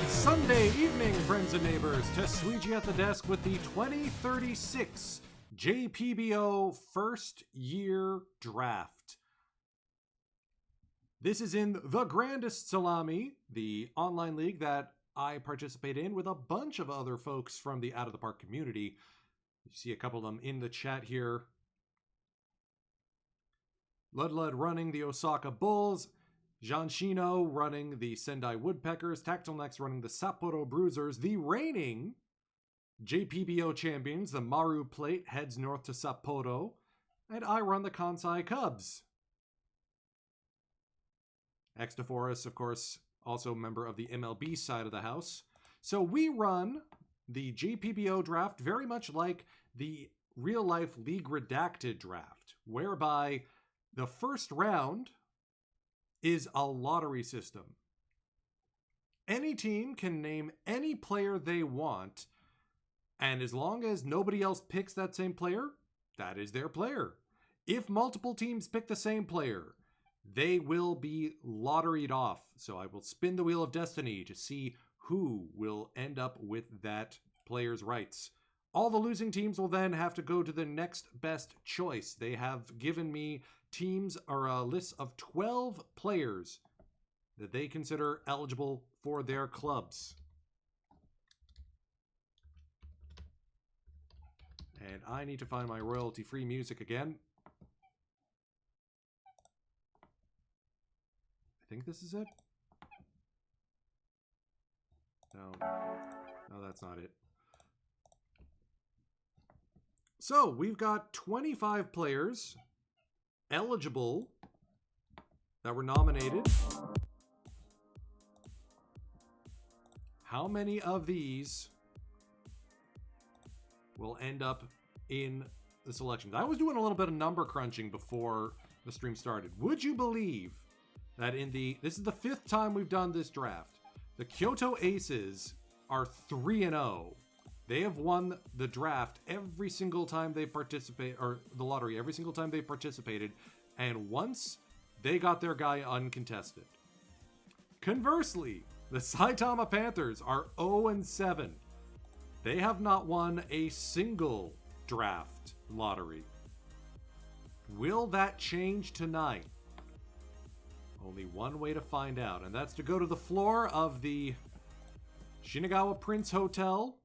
Sunday evening, friends and neighbors. Tesuiji at the desk with the 2036 JPBO First Year Draft. This is in the Grandest Salami, the online league that I participate in with a bunch of other folks from the Out of the Park community. You see a couple of them in the chat here. Ludlud running the Osaka Bulls. Janshino running the Sendai Woodpeckers, Tactilnex running the Sapporo Bruisers, the reigning JPBO champions, the Maru Plate heads north to Sapporo, and I run the Kansai Cubs. Extaforus, of course, also a member of the MLB side of the house. So we run the JPBO draft very much like the real-life League Redacted draft, whereby the first round is a lottery system. Any team can name any player they want, and as long as nobody else picks that same player, that is their player. If multiple teams pick the same player, they will be lotteried off. So I will spin the wheel of destiny to see who will end up with that player's rights. All the losing teams will then have to go to the next best choice. They have given me teams or a list of 12 players that they consider eligible for their clubs. And I need to find my royalty-free music again. I think this is it. No, that's not it. So we've got 25 players eligible that were nominated. How many of these will end up in the selections? I was doing a little bit of number crunching before the stream started. Would you believe that this is the 5th time we've done this draft. The Kyoto Aces are 3-0. They have won the draft every single time they participate, or the lottery every single time they participated, and once they got their guy uncontested. Conversely, the Saitama Panthers are 0-7. They have not won a single draft lottery. Will that change tonight? Only one way to find out, and that's to go to the floor of the Shinagawa Prince Hotel,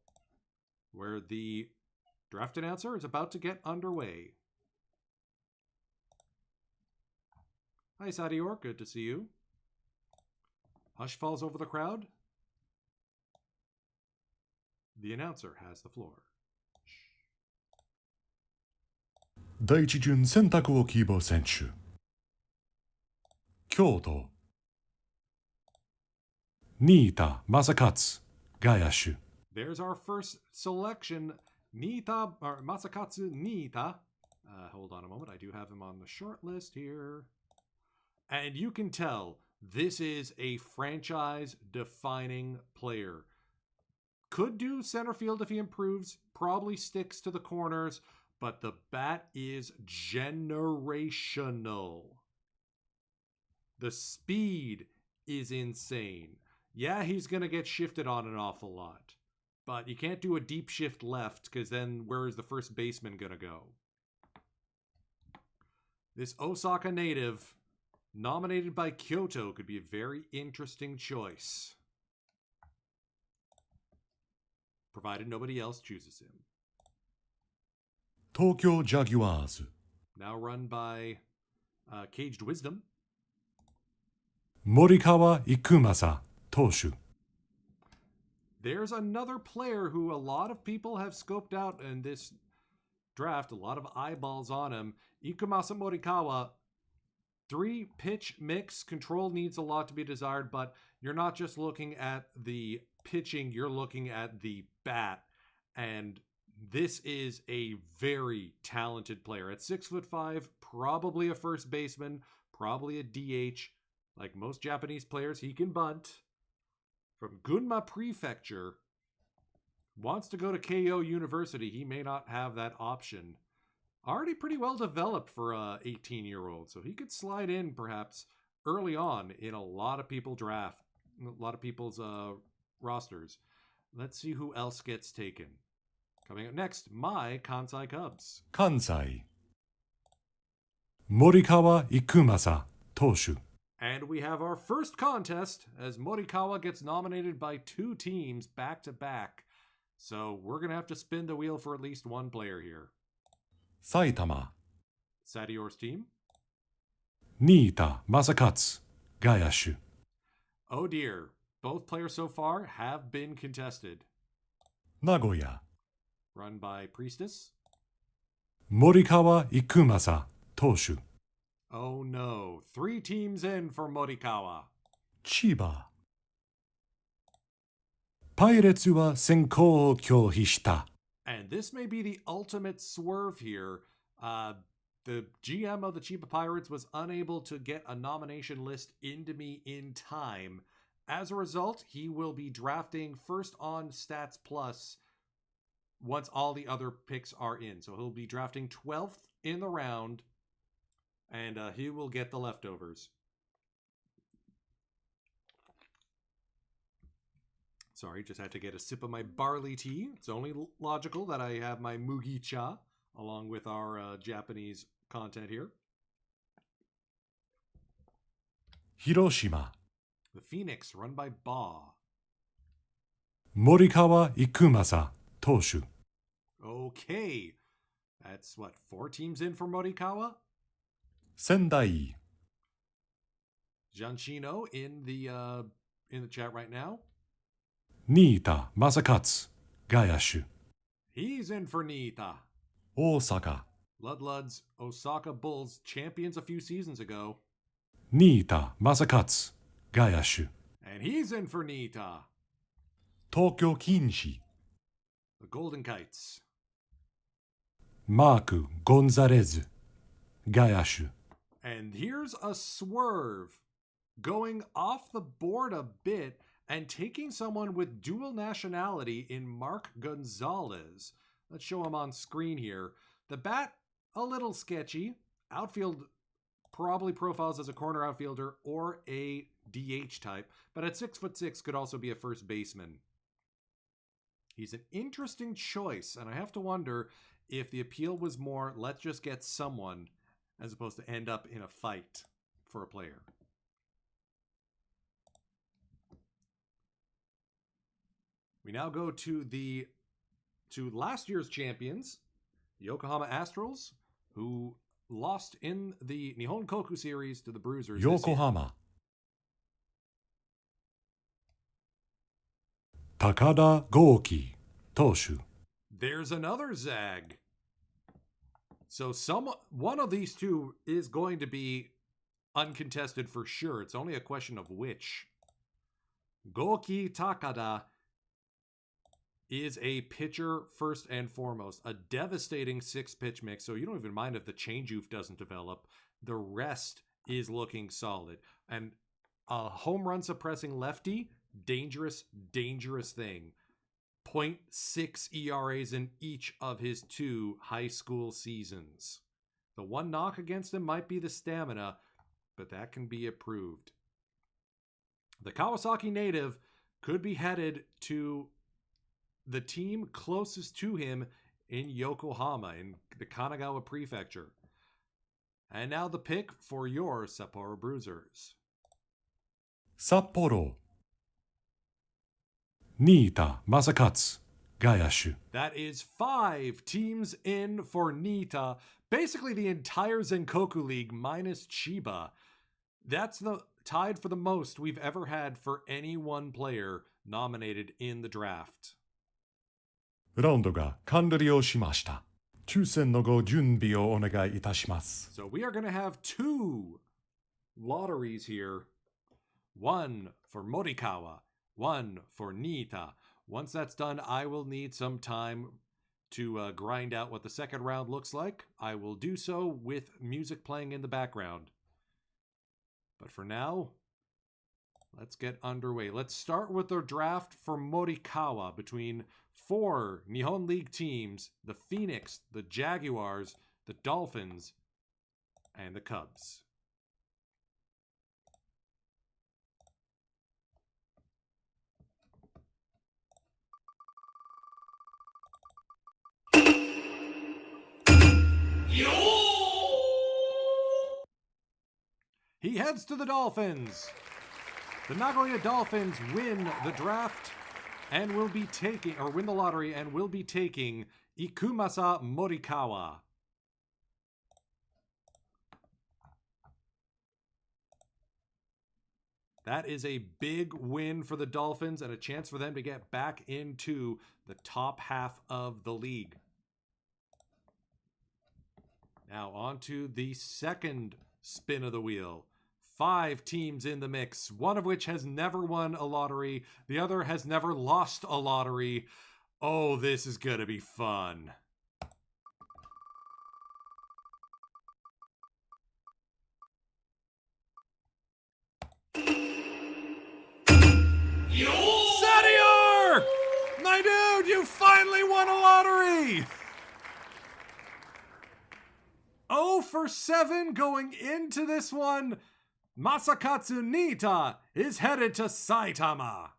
where the draft announcer is about to get underway. Hi, Sadior. Good to see you. Hush falls over the crowd. The announcer has the floor. 第一巡選択を希望選手京都新田正勝外野手 There's our first selection, Masakatsu Niita. Hold on a moment. I do have him on the short list here. And you can tell this is a franchise-defining player. Could do center field if he improves. Probably sticks to the corners. But the bat is generational. The speed is insane. Yeah, he's going to get shifted on an awful lot. But you can't do a deep shift left, because then where is the first baseman going to go? This Osaka native, nominated by Kyoto, could be a very interesting choice. Provided nobody else chooses him. Tokyo Jaguars Now run by Caged Wisdom. Morikawa Ikumasa 投手 there's another player who a lot of people have scoped out in this draft, a lot of eyeballs on him. Ikumasa Morikawa, 3-pitch mix. Control needs a lot to be desired, but you're not just looking at the pitching, you're looking at the bat. And this is a very talented player. At 6'5", probably a first baseman, probably a DH. Like most Japanese players, he can bunt. From Gunma Prefecture, wants to go to Keio University. He may not have that option. Already pretty well developed for a 18-year-old, so he could slide in perhaps early on in a lot of people's rosters. Let's see who else gets taken. Coming up next, my Kansai Cubs. 関西森川育正投手 And we have our first contest as Morikawa gets nominated by 2 teams back to back. So we're going to have to spin the wheel for at least one player here. 埼玉 Sadior's team. 新田正勝外野手 Oh dear. Both players so far have been contested. 名古屋 Run by Priestess. 森川育正投手 Oh no. 3 teams in for Morikawa. 千葉パイレーツは選考を拒否した And this may be the ultimate swerve here. The GM of the Chiba Pirates was unable to get a nomination list into me in time. As a result, he will be drafting first on Stats Plus once all the other picks are in. So he'll be drafting 12th in the round, and he will get the leftovers. Sorry, just had to get a sip of my barley tea. It's only logical that I have my Mugi Cha along with our Japanese content here. 広島 The Phoenix, run by Ba. 森川育正投手 Okay. That's what, 4 teams in for Morikawa? 仙台 Gianchino in the chat right now. 新田正勝外野手 He's in for Nita. 大阪 Ludluds, Osaka Bulls, champions a few seasons ago. 新田正勝外野手 And he's in for Nita. 東京近畿 The Golden Kites. マーク・ゴンザレズ外野手 And here's a swerve. Going off the board a bit and taking someone with dual nationality in Mark Gonzalez. Let's show him on screen here. The bat, a little sketchy. Outfield probably profiles as a corner outfielder or a DH type, but at 6'6" could also be a first baseman. He's an interesting choice, and I have to wonder if the appeal was more, let's just get someone, as opposed to end up in a fight for a player. We now go to last year's champions, the Yokohama Astrals, who lost in the Nihon Koku series to the Bruisers. 横浜高田豪輝投手 There's another Zag. So one of these two is going to be uncontested for sure. It's only a question of which. Goki Takada is a pitcher first and foremost. A devastating 6-pitch mix, so you don't even mind if the change-off doesn't develop. The rest is looking solid. And a home run suppressing lefty, dangerous, dangerous thing. 0.6 ERAs in each of his 2 high school seasons. The one knock against him might be the stamina, but that can be improved. The Kawasaki native could be headed to the team closest to him in Yokohama, in the Kanagawa Prefecture. And now the pick for your Sapporo Bruisers. 札幌新田正勝外野手 That is 5 teams in for Nita. Basically the entire Zenkoku League minus Chiba. That's the tied for the most we've ever had for any one player nominated in the draft. ラウンドが完了しました。抽選のご準備をお願いいたします。 So we are going to have 2 lotteries here. One for Morikawa, one for Niita. Once that's done, I will need some time to grind out what the second round looks like. I will do so with music playing in the background. But for now, let's get underway. Let's start with the draft for Morikawa between 4 Nihon League teams: the Phoenix, the Jaguars, the Dolphins, and the Cubs. He heads to the Dolphins. The Nagoya Dolphins win the draft and will be taking, or win the lottery and will be taking Ikumasa Morikawa. That is a big win for the Dolphins and a chance for them to get back into the top half of the league. Now on to the second spin of the wheel. 5 teams in the mix, one of which has never won a lottery. The other has never lost a lottery. Oh, this is going to be fun. Sadior! My dude, you finally won a lottery! 0 for 7 going into this one. Masakatsu Niita is headed to Saitama.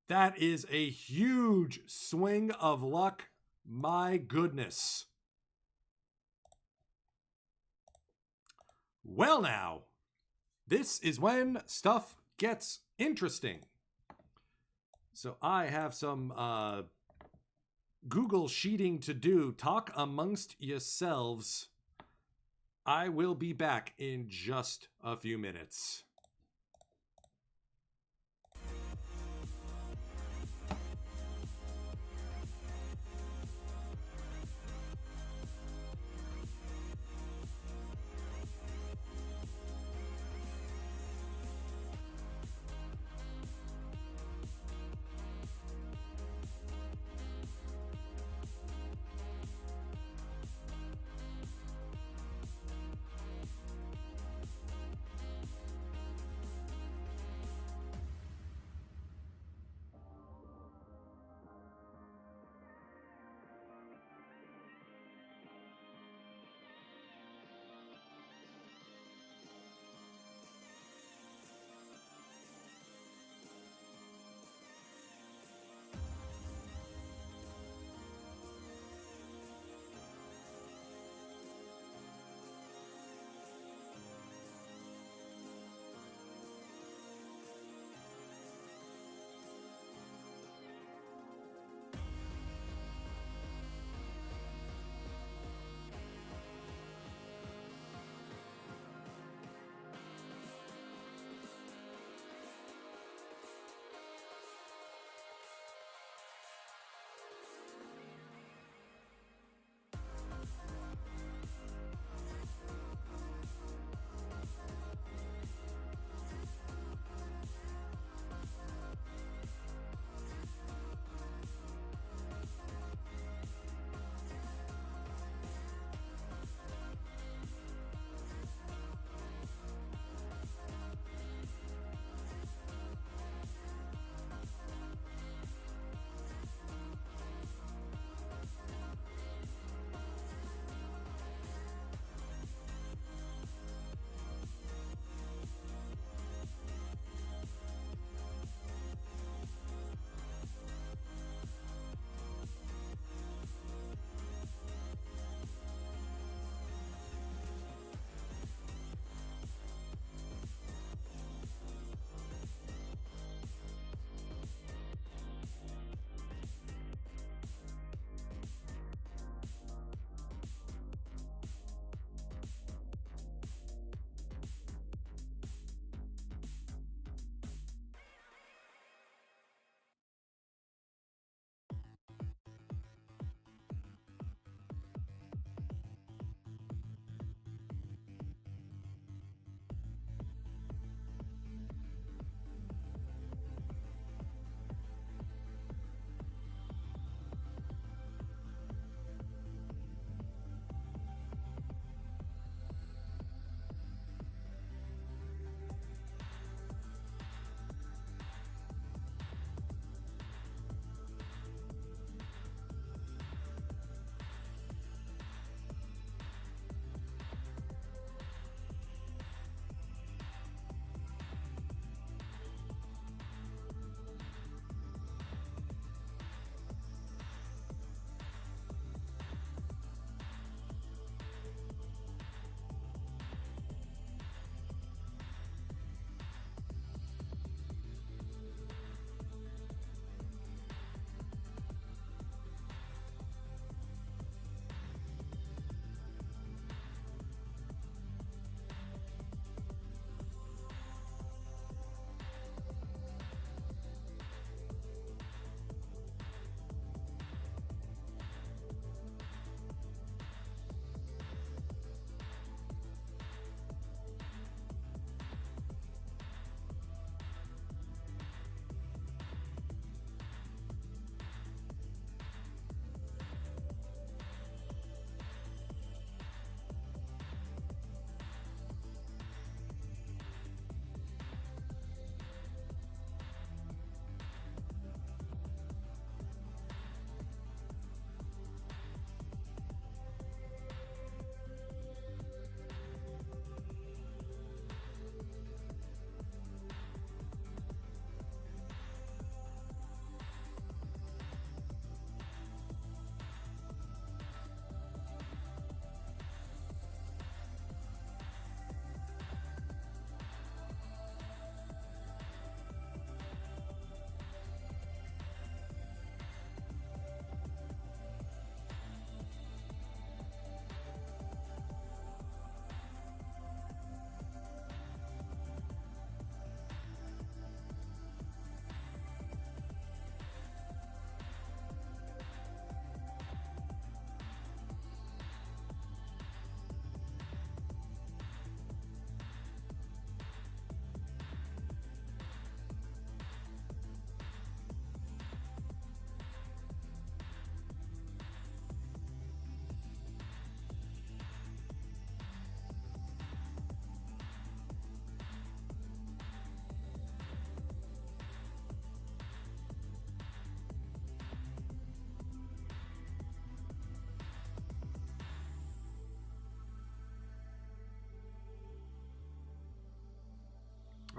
That is a huge swing of luck. My goodness. Well now, this is when stuff gets interesting. So I have some Google sheeting to do. Talk amongst yourselves. I will be back in just a few minutes.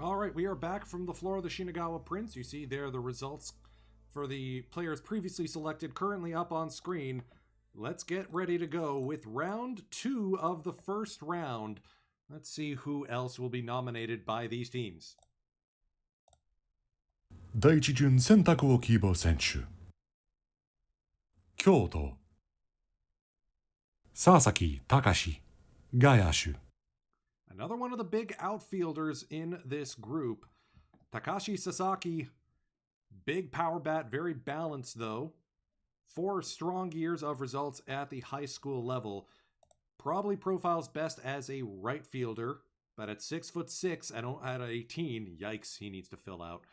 All right, we are back from the floor of the Shinagawa Prince. You see there the results for the players previously selected, currently up on screen. Let's get ready to go with round 2 of the first round. Let's see who else will be nominated by these teams. 第一巡選択を希望選手京都佐々木隆外野手 Another one of the big outfielders in this group, Takashi Sasaki. Big power bat, very balanced though. 4 strong years of results at the high school level. Probably profiles best as a right fielder, but at 6'6" at 18, yikes, he needs to fill out.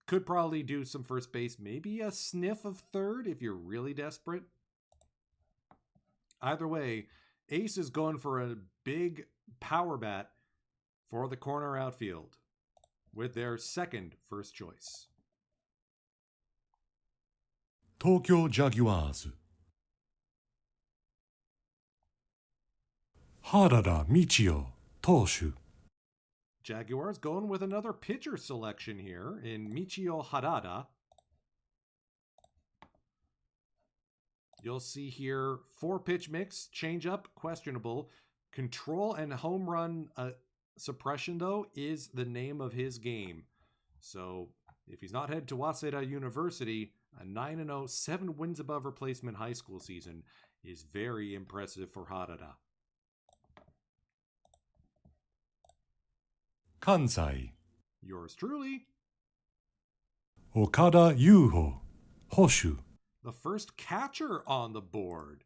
Could probably do some first base, maybe a sniff of third if you're really desperate. Either way, Ace is going for a big power bat for the corner outfield with their second first choice. 東京ジャギュアーズ原田道夫投手 Jaguars going with another pitcher selection here in Michio Harada. You'll see here 4-pitch mix, changeup, questionable. Control and home run suppression, though, is the name of his game. So if he's not headed to Waseda University, a 9-0, 7 wins above replacement high school season is very impressive for Harada. 関西 Yours truly. 岡田優穂捕手 The first catcher on the board.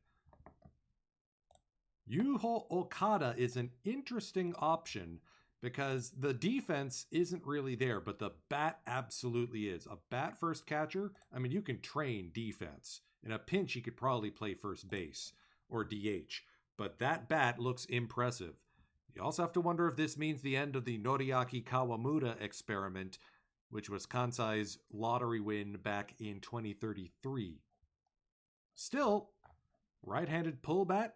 Yuho Okada is an interesting option because the defense isn't really there, but the bat absolutely is. A bat first catcher, I mean, you can train defense. In a pinch, he could probably play first base or DH, but that bat looks impressive. You also have to wonder if this means the end of the Noriaki Kawamura experiment, which was Kansai's lottery win back in 2033. Still, right-handed pull bat,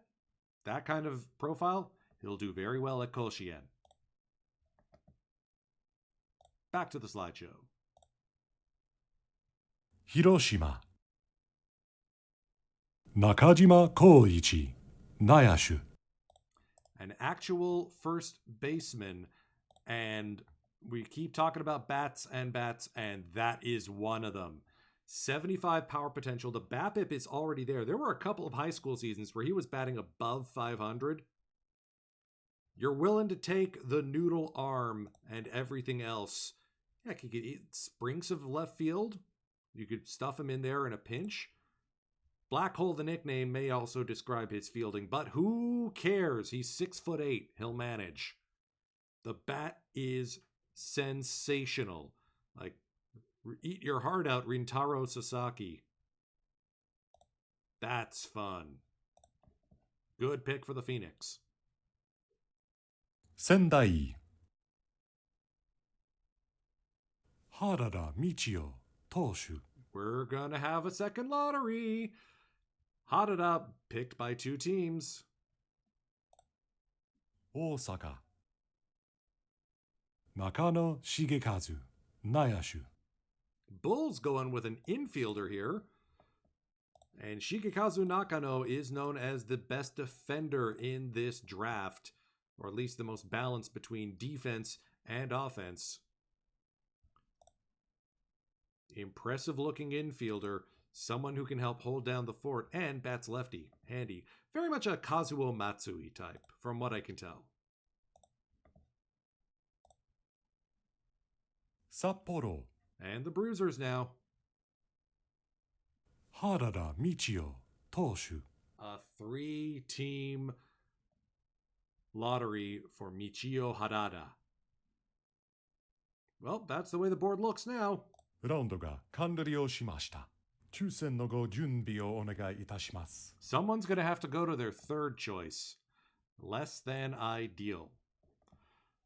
that kind of profile, he'll do very well at Koshien. Back to the slideshow. 広島中島浩一内野手 An actual first baseman, and we keep talking about bats, and that is one of them. 75 power potential. The BABIP is already there. There were a couple of high school seasons where he was batting above 500. You're willing to take the noodle arm and everything else. Heck, you could eat Sprinks of left field. You could stuff him in there in a pinch. Black Hole, the nickname, may also describe his fielding, but who cares? He's 6'8". He'll manage. The bat is sensational. Like, eat your heart out, Rintaro Sasaki. That's fun. Good pick for the Phoenix. 仙台原田道夫投手 We're gonna have a second lottery. Harada picked by 2 teams. 大阪中野茂和内野手 Bulls going with an infielder here. And Shigekazu Nakano is known as the best defender in this draft, or at least the most balanced between defense and offense. Impressive looking infielder, someone who can help hold down the fort and bats lefty. Handy. Very much a Kazuo Matsui type, from what I can tell. 札幌 And the Bruisers now. 原田道夫投手 A 3-team lottery for Michio Harada. Well, that's the way the board looks now. ラウンドが完了しました抽選のご準備をお願いいたします Someone's going to have to go to their third choice. Less than ideal.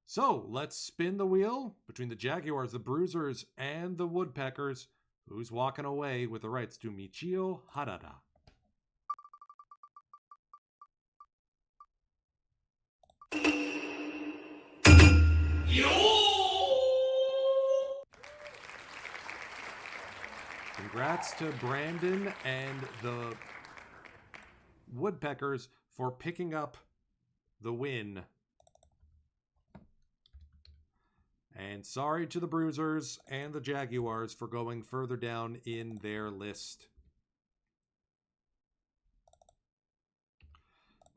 So, let's spin the wheel between the Jaguars, the Bruisers, and the Woodpeckers. Who's walking away with the rights to Michio Harada? Yo! Congrats to Brandon and the Woodpeckers for picking up the win. And sorry to the Bruisers and the Jaguars for going further down in their list.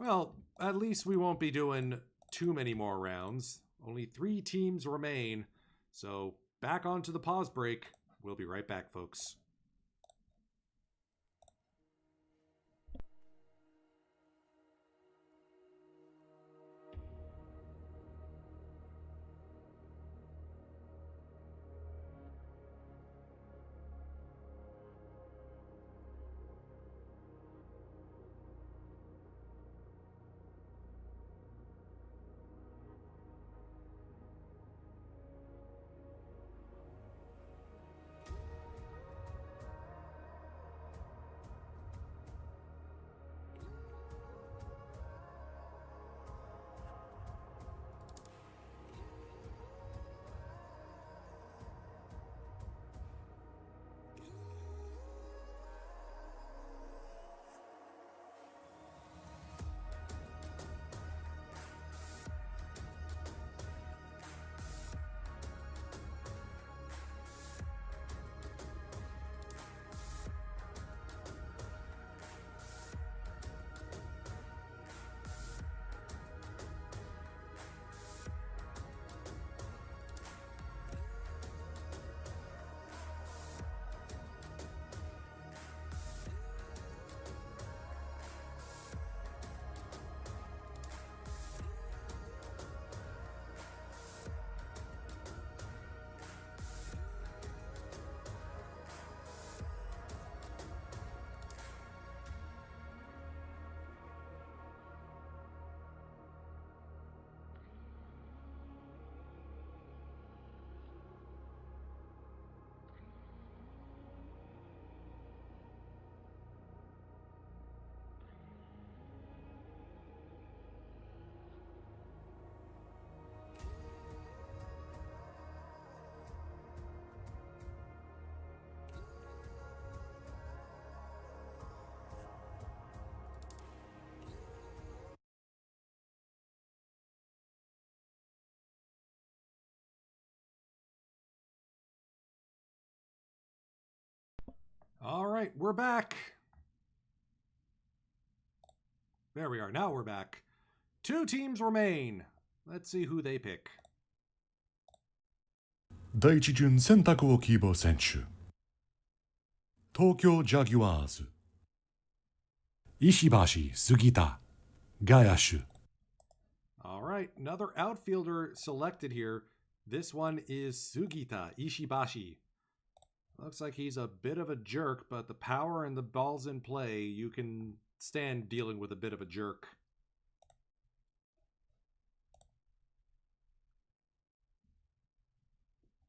Well, at least we won't be doing too many more rounds. Only 3 teams remain. So back onto the pause break. We'll be right back, folks. All right, we're back. There we are. Now we're back. 2 teams remain. Let's see who they pick. 第一巡選択を希望選手東京ジャギュアーズ石橋杉田外野手 All right, another outfielder selected here. This one is Sugita Ishibashi. Looks like he's a bit of a jerk, but the power and the balls in play, you can stand dealing with a bit of a jerk.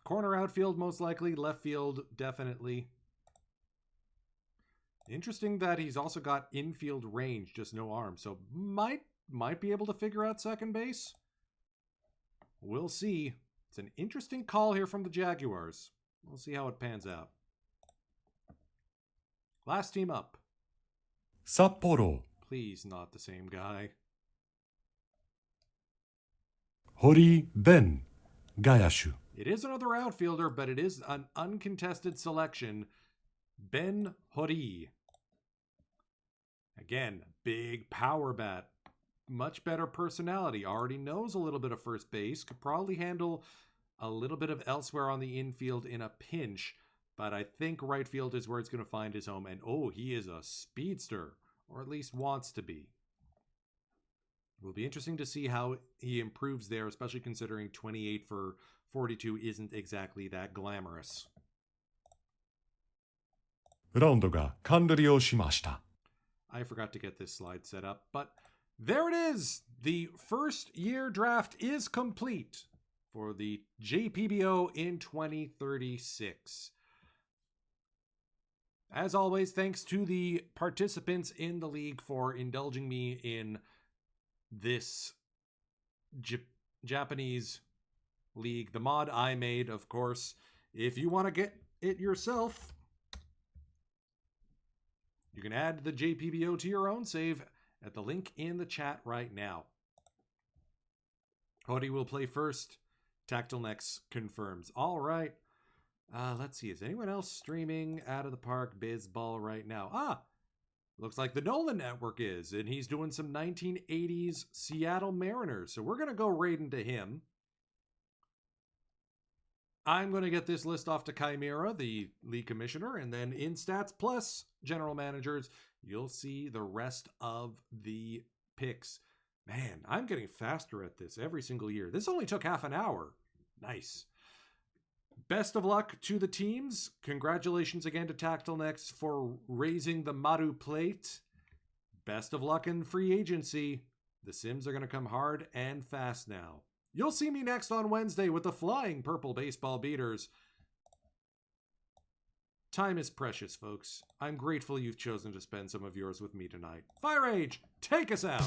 Corner outfield, most likely. Left field, definitely. Interesting that he's also got infield range, just no arm. So might be able to figure out second base. We'll see. It's an interesting call here from the Jaguars. We'll see how it pans out. Last team up. 札幌 Please, not the same guy. 堀弁外野手 It is another outfielder, but it is an uncontested selection. Ben Hori. Again, big power bat. Much better personality. Already knows a little bit of first base. Could probably handle a little bit of elsewhere on the infield in a pinch. But I think right field is where it's going to find his home. And oh, he is a speedster. Or at least wants to be. It will be interesting to see how he improves there, especially considering 28 for 42 isn't exactly that glamorous. ラウンドが完了しました I forgot to get this slide set up, but there it is! The first year draft is complete for the JPBO in 2036. As always, thanks to the participants in the league for indulging me in this Japanese league. The mod I made, of course. If you want to get it yourself, You can add the JPBO to your own save at the link in the chat right now. Hody will play first. Tactile Nex confirms. All right. Let's see. Is anyone else streaming Out of the Park Baseball right now? Looks like the Nolan Network is, and he's doing some 1980s Seattle Mariners. So we're going to go right into him. I'm going to get this list off to Chimera, the league commissioner, and then in Stats Plus general managers, you'll see the rest of the picks. Man, I'm getting faster at this every single year. This only took half an hour. Nice. Best of luck to the teams. Congratulations again to Tactile Nex for raising the Maru plate. Best of luck in free agency. The Sims are going to come hard and fast now. You'll see me next on Wednesday with the Flying Purple Baseball Beaters. Time is precious, folks. I'm grateful you've chosen to spend some of yours with me tonight. Firage, take us out!